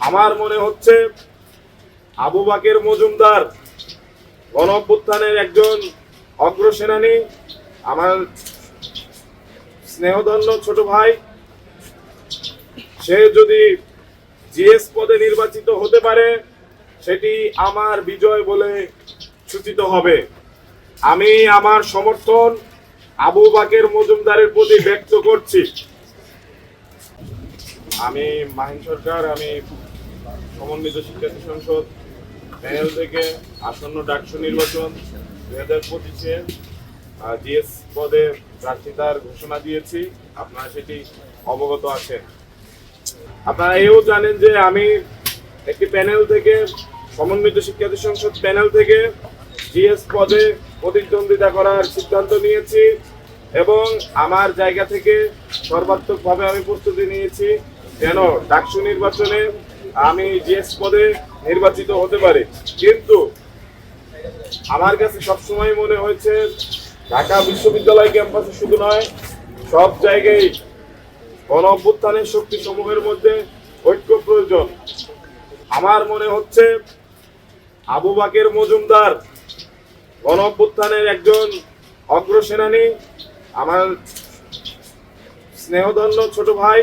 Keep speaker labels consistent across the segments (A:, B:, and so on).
A: আমার মনে হচ্ছে আবু বাকের মজুমদার গণ অভ্যুত্থানের একজন অগ্রসেনানী, আমার স্নেহধন্য ছোট ভাই। সে যদি জিএস পদে নির্বাচিত হতে পারে সেটি আমার বিজয় বলে সূচিত হবে। আমি আমার সমর্থন আবু বাকের মজুমদারের প্রতি ব্যক্ত করছি। আমি মাহিন সরকার, আমি সমন্বিত শিক্ষার্থী সংসদ প্যানেল থেকে আসন্ন ডাকসু নির্বাচন 2025-এ জিএস পদে প্রার্থিতার ঘোষণা দিয়েছি। আপনারা সেটি অবগত আছেন। আপনারা এও জানেন যে আমি একটি প্যানেল থেকে, সমন্বিত শিক্ষার্থী সংসদ প্যানেল থেকে জিএস পদে প্রতিদ্বন্দ্বিতা করার সিদ্ধান্ত নিয়েছি এবং আমার জায়গা থেকে সর্বাত্মকভাবে আমি প্রস্তুতি নিয়েছি যেন ডাকসু নির্বাচনে আমি জিএস পদে নির্বাচিত হতে পারি। কিন্তু আমার কাছে সবসময় মনে হয়েছে ঢাকা বিশ্ববিদ্যালয় ক্যাম্পাসে শুধু নয়, সব জায়গায় গণ অভ্যুত্থানের শক্তি সমূহের মধ্যে ঐক্য প্রয়োজন। আমার মনে হচ্ছে আবু বাকের মজুমদার গণ অভ্যুত্থানের একজন অগ্রসেনানী, আমার স্নেহধন্য ছোট ভাই।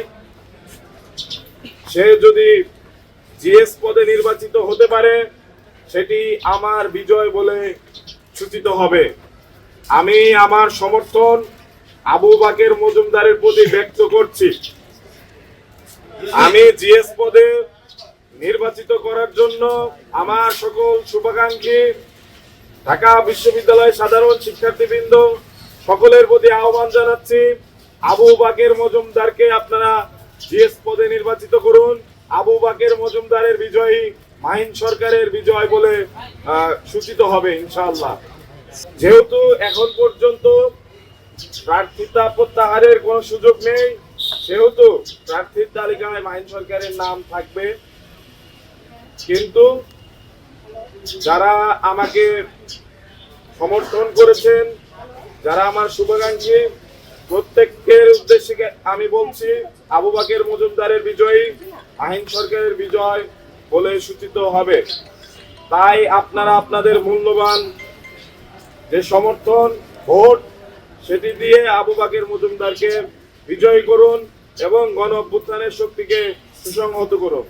A: সে যদি জিএস পদে নির্বাচিত হতে পারে সেটি আমার বিজয় বলে সূচিত হবে। আমি আমার সমর্থন আবু বাকের মজুমদারের প্রতি ব্যক্ত করছি। আমি জিএস পদে নির্বাচিত করার জন্য আমার সকল শুভাকাঙ্ক্ষী ঢাকা বিশ্ববিদ্যালয় সাধারণ শিক্ষার্থীবৃন্দ সকলের প্রতি আহ্বান জানাচ্ছি, আবু বাকের মজুমদারকে আপনারা জিএস পদে নির্বাচিত করুন। আবু বাকের মজুমদারের বিজয়ী মাহিন সরকারের বিজয় বলে সূচিত হবে ইনশাআল্লাহ। যেহেতু এখন পর্যন্ত প্রার্থিতা প্রত্যাহারের কোনো সুযোগ নেই, সেহেতু প্রার্থীর তালিকায় মাহিন সরকারের নাম থাকবে। কিন্তু যারা আমাকে সমর্থন করেছেন, যারা আমার শুভাকাঙ্ক্ষী, প্রত্যেকের উদ্দেশ্যে আমি বলছি আবু বাকের মজুমদারের বিজয়ী মাহিন সরকারের বিজয় বলে সূচিত হবে। তাই আপনারা আপনাদের মূল্যবান যে সমর্থন, ভোট, সেটি দিয়ে আবু বাকের মজুমদারকে বিজয়ী করুন এবং গণ অভ্যুত্থানের শক্তিকে সুসংহত করুন।